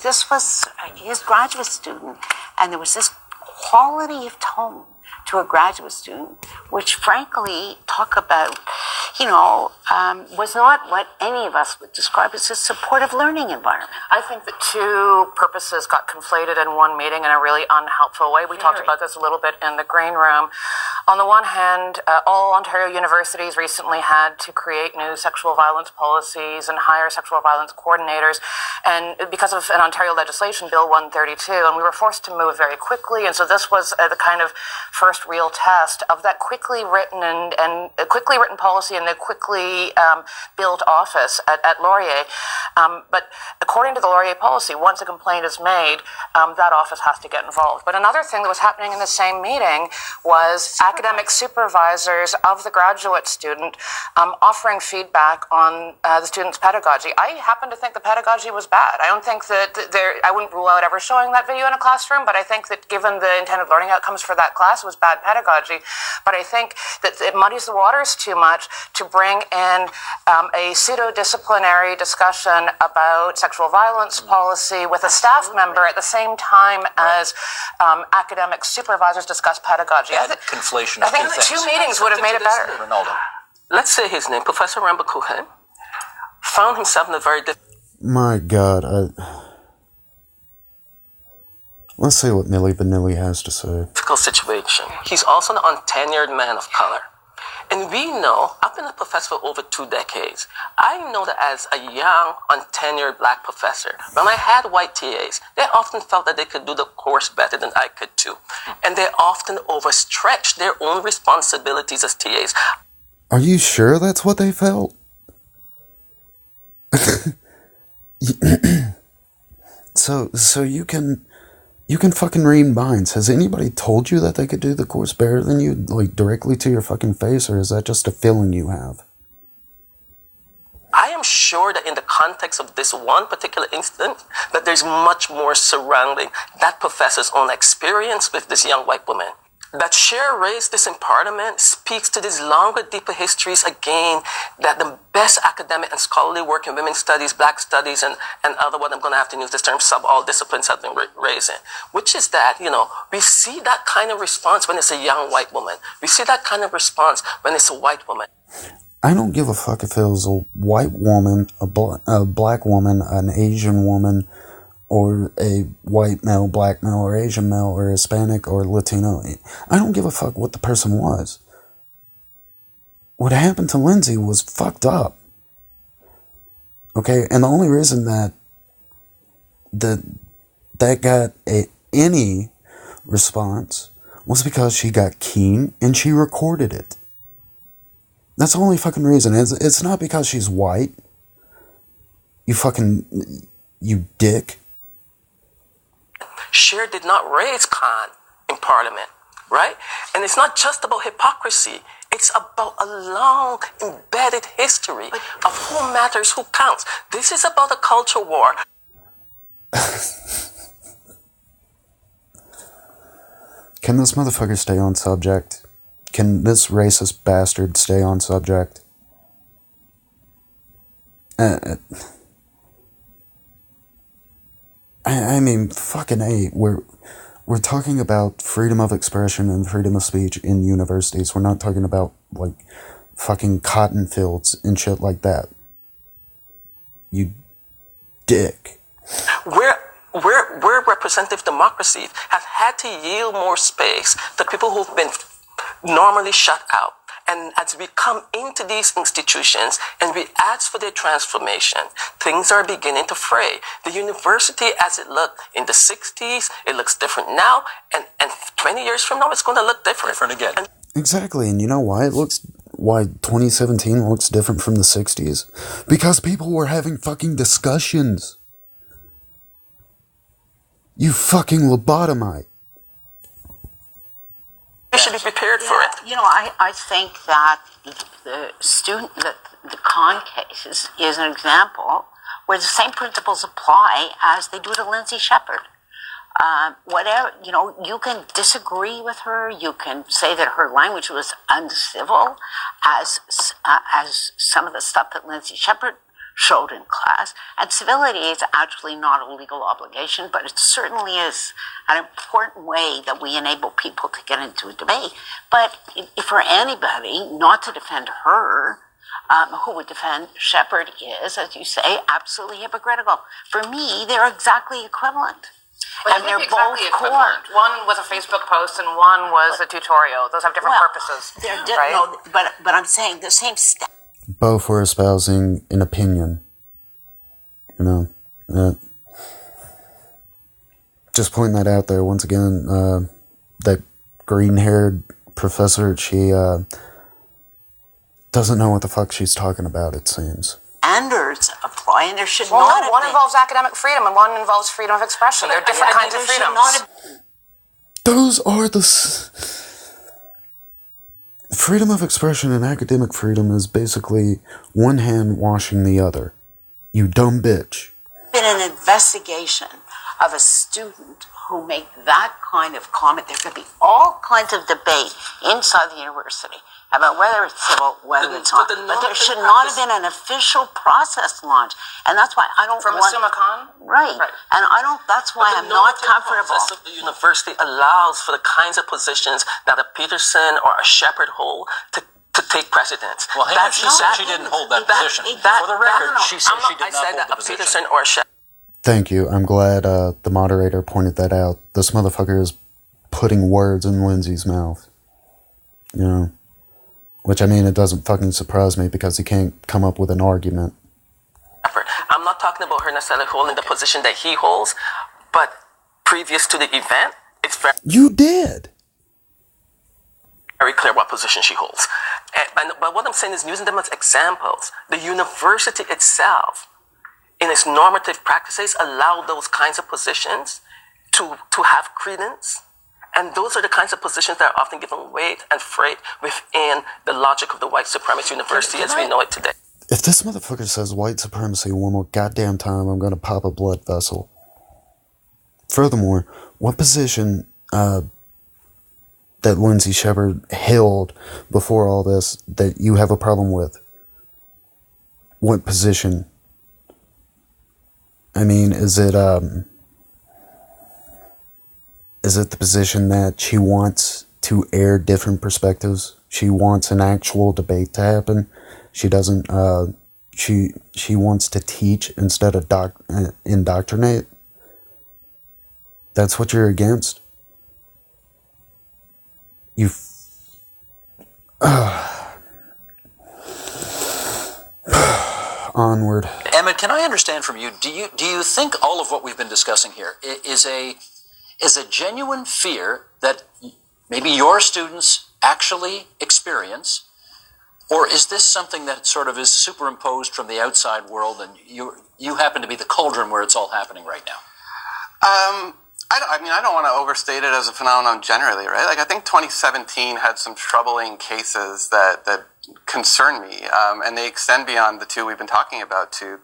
his graduate student, and there was this quality of tone to a graduate student, which frankly, talk about, was not what any of us would describe as a supportive learning environment. I think that two purposes got conflated in one meeting in a really unhelpful way. We talked about this a little bit in the green room. On the one hand, all Ontario universities recently had to create new sexual violence policies and hire sexual violence coordinators, and because of an Ontario legislation, Bill 132, and we were forced to move very quickly, and so this was the kind of first real test of that quickly written policy and the quickly built office at Laurier. But according to the Laurier policy, once a complaint is made, that office has to get involved. But another thing that was happening in the same meeting was academic supervisors of the graduate student offering feedback on the student's pedagogy. I happen to think the pedagogy was bad. I don't think that I wouldn't rule out ever showing that video in a classroom, but I think that given the intended learning outcomes for that class, it was bad pedagogy. But I think that it muddies the waters too much to bring in a pseudo-disciplinary discussion about sexual violence policy with a staff member at the same time as academic supervisors discuss pedagogy. I think I think the two meetings would have made it better. Ronaldo. Let's say his name, Professor Rambakuchen, found himself in a very My God, let's see what Milli Vanilli has to say. difficult situation. He's also an untenured man of color. And we know, I've been a professor for over 2 decades. I know that as a young, untenured black professor, when I had white TAs, they often felt that they could do the course better than I could too. And they often overstretched their own responsibilities as TAs. Are you sure that's what they felt? So you can fucking read minds. Has anybody told you that they could do the course better than you, like directly to your fucking face, or is that just a feeling you have? I am sure that in the context of this one particular incident, that there's much more surrounding that professor's own experience with this young white woman. That sheer race disempowerment speaks to these longer, deeper histories again, that the best academic and scholarly work in women's studies, black studies, and other, what I'm going to have to use this term, sub-all disciplines have been raising, which is that, we see that kind of response when it's a young white woman. We see that kind of response when it's a white woman. I don't give a fuck if it was a white woman, a black woman, an Asian woman, or a white male, black male, or Asian male, or Hispanic, or Latino. I don't give a fuck what the person was. What happened to Lindsay was fucked up. Okay, and the only reason that got any response was because she got keen and she recorded it. That's the only fucking reason. It's not because she's white. You dick. Scheer did not raise Khan in Parliament, right? And it's not just about hypocrisy. It's about a long, embedded history of who matters, who counts. This is about a culture war. Can this motherfucker stay on subject? Can this racist bastard stay on subject? I mean, fucking A, we're talking about freedom of expression and freedom of speech in universities. We're not talking about, like, fucking cotton fields and shit like that. You dick. We're where representative democracy has had to yield more space to people who've been normally shut out. And as we come into these institutions and we ask for their transformation, things are beginning to fray. The university, as it looked in the 60s, it looks different now, and 20 years from now, it's going to look different. Different again. Exactly, and you know why 2017 looks different from the 60s? Because people were having fucking discussions. You fucking lobotomite. We should be prepared for it. You know, I think that the Khan case is an example where the same principles apply as they do to Lindsay Shepherd. Whatever, you know, you can disagree with her, you can say that her language was uncivil, as some of the stuff that Lindsay Shepherd showed in class. And civility is actually not a legal obligation, but it certainly is an important way that we enable people to get into a debate. But if for anybody not to defend her, who would defend Shepherd is, as you say, absolutely hypocritical. For me, they're exactly equivalent. Well, And they're exactly both equivalent. core. One was a Facebook post and one was a tutorial. Those have different purposes, right? No, but I'm saying the same step. Both were espousing an opinion. You know, just pointing that out there once again. That green-haired professor, she doesn't know what the fuck she's talking about, it seems. Standards apply, and there should Well, not no, one have involves academic freedom and one involves freedom of expression. They're different kinds of freedoms. Those are the... Freedom of expression and academic freedom is basically one hand washing the other. You dumb bitch. Been an investigation of a student who made that kind of comment. There could be all kinds of debate inside the university about whether it's civil, whether it's not. But there should not have been an official process launched. And that's why I don't From want... Asuma Khan? Right. And I don't... That's why I'm not comfortable. The process of the university allows for the kinds of positions that a Peterson or a Shepherd hold to take precedence. Well, hang on, she said she didn't hold that position. For the record, she said she did not hold the position. Peterson or a Shepherd. Thank you. I'm glad the moderator pointed that out. This motherfucker is putting words in Lindsay's mouth. You know? Which, I mean, it doesn't fucking surprise me because he can't come up with an argument. I'm not talking about her necessarily holding the position that he holds, but previous to the event, it's very... You did! Very clear what position she holds. But what I'm saying is using them as examples. The university itself, in its normative practices, allow those kinds of positions to have credence. And those are the kinds of positions that are often given weight and freight within the logic of the white supremacist university as we know it today. If this motherfucker says white supremacy one more goddamn time, I'm gonna pop a blood vessel. Furthermore, what position that Lindsay Shepherd held before all this that you have a problem with? What position? I mean, is it the position that she wants to air different perspectives? She wants an actual debate to happen. She doesn't, she wants to teach instead of indoctrinate. That's what you're against? Onward. Emmett, can I understand from you, do you think all of what we've been discussing here is a genuine fear that maybe your students actually experience, or is this something that sort of is superimposed from the outside world and you happen to be the cauldron where it's all happening right now? I don't want to overstate it as a phenomenon generally, right? Like, I think 2017 had some troubling cases that concern me, and they extend beyond the two we've been talking about to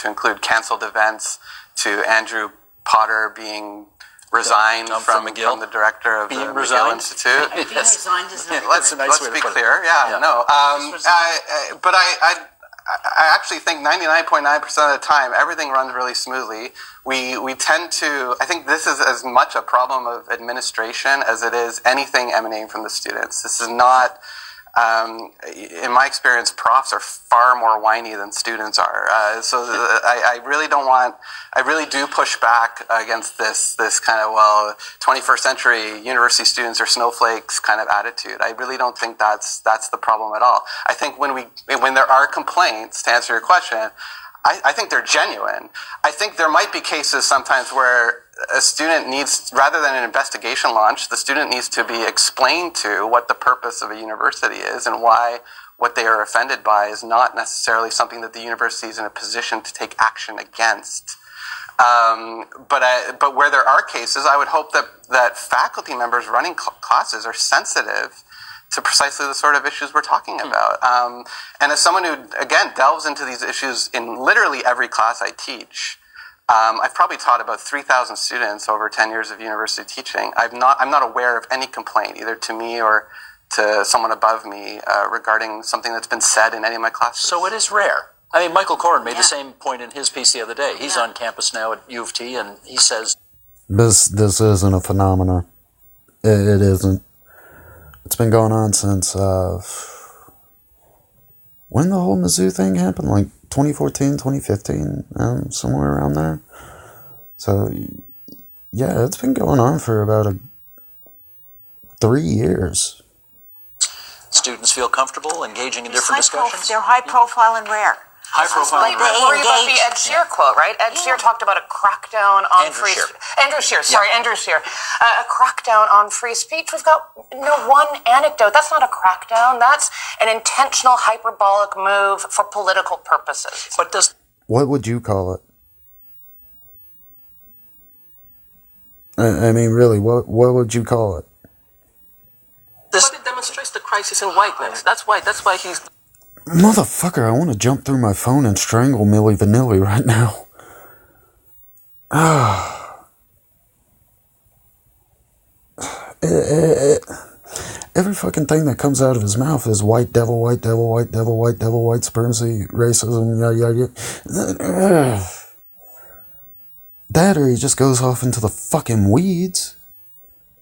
include canceled events, to Andrew Potter being resigned from the director of the McGill Institute. Being resigned is not... Let's be clear. But I actually think 99.9% of the time, everything runs really smoothly. We tend to, I think this is as much a problem of administration as it is anything emanating from the students. This is not In my experience, profs are far more whiny than students are. I really don't want. I really do push back against this kind of 21st century university students are snowflakes kind of attitude. I really don't think that's the problem at all. I think when there are complaints, to answer your question, I think they're genuine. I think there might be cases sometimes where a student needs, rather than an investigation launch, the student needs to be explained to what the purpose of a university is and why what they are offended by is not necessarily something that the university is in a position to take action against. But where there are cases, I would hope that faculty members running classes are sensitive to precisely the sort of issues we're talking about. And as someone who, again, delves into these issues in literally every class I teach, I've probably taught about 3,000 students over 10 years of university teaching. I'm not aware of any complaint, either to me or to someone above me, regarding something that's been said in any of my classes. So it is rare. I mean, Michael Corrin made the same point in his piece the other day. He's on campus now at U of T, and he says, This isn't a phenomena. It isn't. It's been going on since, when the whole Mizzou thing happened? Like 2014, 2015, somewhere around there. So, yeah, it's been going on for about 3 years. students feel comfortable engaging in different discussions. They're high profile and rare. High profile. Like before you got the Ed Shear quote, right? Ed Shear talked about a crackdown on Andrew Shear. A crackdown on free speech. We've got one anecdote. That's not a crackdown. That's an intentional hyperbolic move for political purposes. But what would you call it? I mean, really, what would you call it? But it demonstrates the crisis in whiteness. That's why he's... Motherfucker, I want to jump through my phone and strangle Milli Vanilli right now. Every fucking thing that comes out of his mouth is white devil, white devil, white devil, white devil, white supremacy, racism, yada. That or he just goes off into the fucking weeds.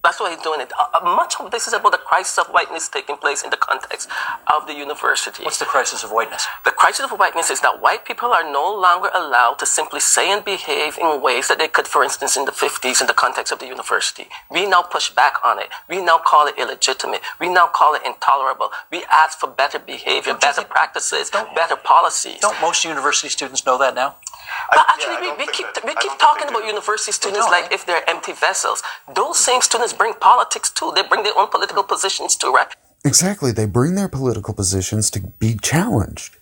That's why he's doing it. Much of this is about the crisis of whiteness taking place in the context of the university. What's the crisis of whiteness? The crisis of whiteness is that white people are no longer allowed to simply say and behave in ways that they could, for instance, in the 50s in the context of the university. We now push back on it. We now call it illegitimate. We now call it intolerable. We ask for better behavior, better practices, better policies. Don't most university students know that now? But actually, we keep talking about university students like if they're empty vessels. Those same students bring politics too. They bring their own political positions too, right? Exactly. They bring their political positions to be challenged.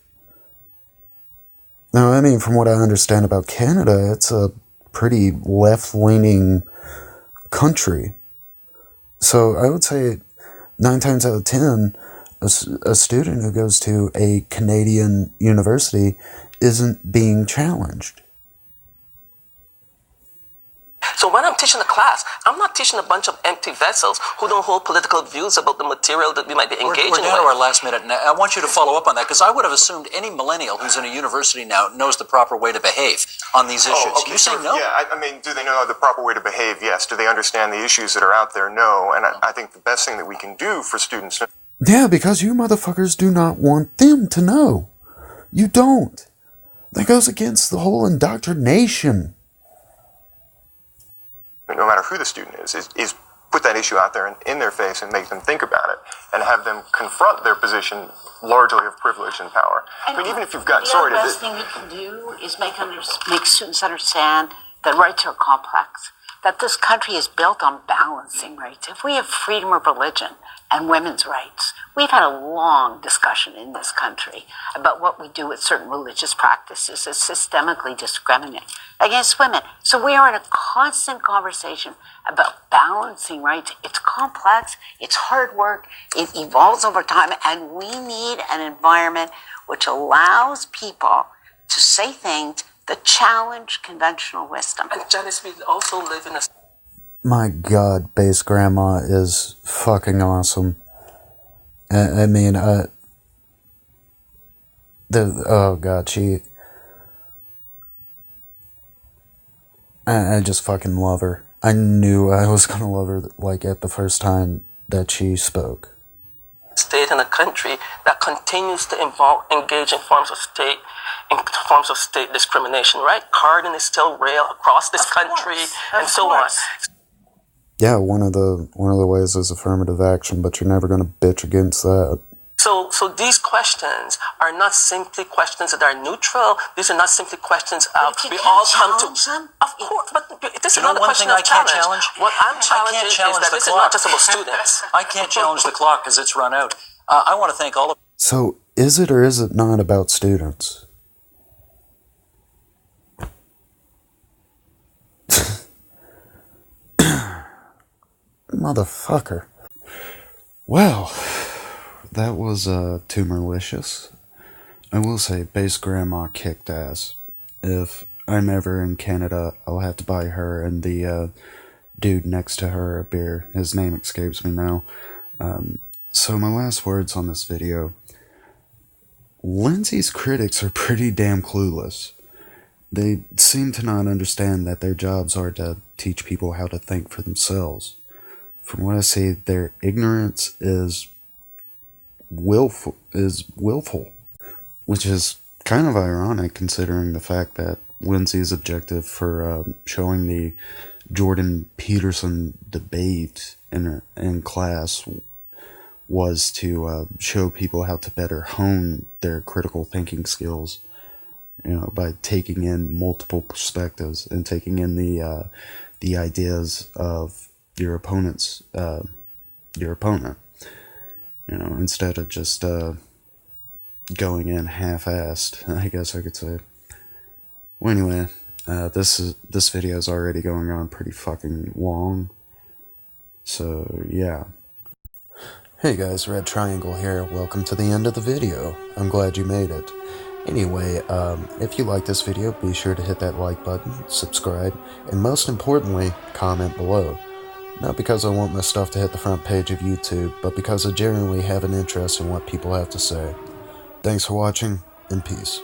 Now, I mean, from what I understand about Canada, it's a pretty left-leaning country. So I would say 9 times out of 10, a student who goes to a Canadian university isn't being challenged. So when I'm teaching a class, I'm not teaching a bunch of empty vessels who don't hold political views about the material that we might be engaging with. We're down to our last minute. Now, I want you to follow up on that, because I would have assumed any millennial who's in a university now knows the proper way to behave on these issues. Okay, you say no? Yeah, I mean, do they know the proper way to behave? Yes. Do they understand the issues that are out there? No. And I think the best thing that we can do for students... Yeah, because you motherfuckers do not want them to know. You don't. That goes against the whole indoctrination. No matter who the student is put that issue out there in their face and make them think about it and have them confront their position largely of privilege and power. I mean, even if you've got... The best thing we can do is make students understand that rights are complex, that this country is built on balancing rights. If we have freedom of religion and women's rights, we've had a long discussion in this country about what we do with certain religious practices that systemically discriminate against women. So we are in a constant conversation about balancing rights. It's complex, it's hard work, it evolves over time, and we need an environment which allows people to say things that challenge conventional wisdom. And Janice, we also live in a... My God, Bass Grandma is fucking awesome. I mean, oh God, I just fucking love her. I knew I was gonna love her, like, at the first time that she spoke. state and a country that continues to engage in forms of state discrimination, right? Carding is still real across this country, and so on. Yeah, one of the ways is affirmative action, but you're never going to bitch against that. So these questions are not simply questions that are neutral. These are not simply questions of we all come to. Of course, but this is not a question of challenge. What I'm challenging is that this is not just about students. I can't challenge the clock because it's run out. I want to thank all of. So, is it or is it not about students? Motherfucker. Well, that was too malicious. I will say, base grandma kicked ass. If I'm ever in Canada, I'll have to buy her and the dude next to her a beer. His name escapes me now. So my last words on this video. Lindsay's critics are pretty damn clueless. They seem to not understand that their jobs are to teach people how to think for themselves. From what I see, their ignorance is willful, which is kind of ironic considering the fact that Lindsay's objective for showing the Jordan Peterson debate in class was to show people how to better hone their critical thinking skills, by taking in multiple perspectives and taking in the ideas of your opponent, instead of just going in half-assed, I guess I could say. Well, anyway, this video is already going on pretty fucking long, so yeah. Hey guys, Red Triangle here. Welcome to the end of the video. I'm glad you made it. Anyway, if you like this video, be sure to hit that like button, subscribe, and most importantly, comment below. Not because I want my stuff to hit the front page of YouTube, but because I genuinely have an interest in what people have to say. Thanks for watching, and peace.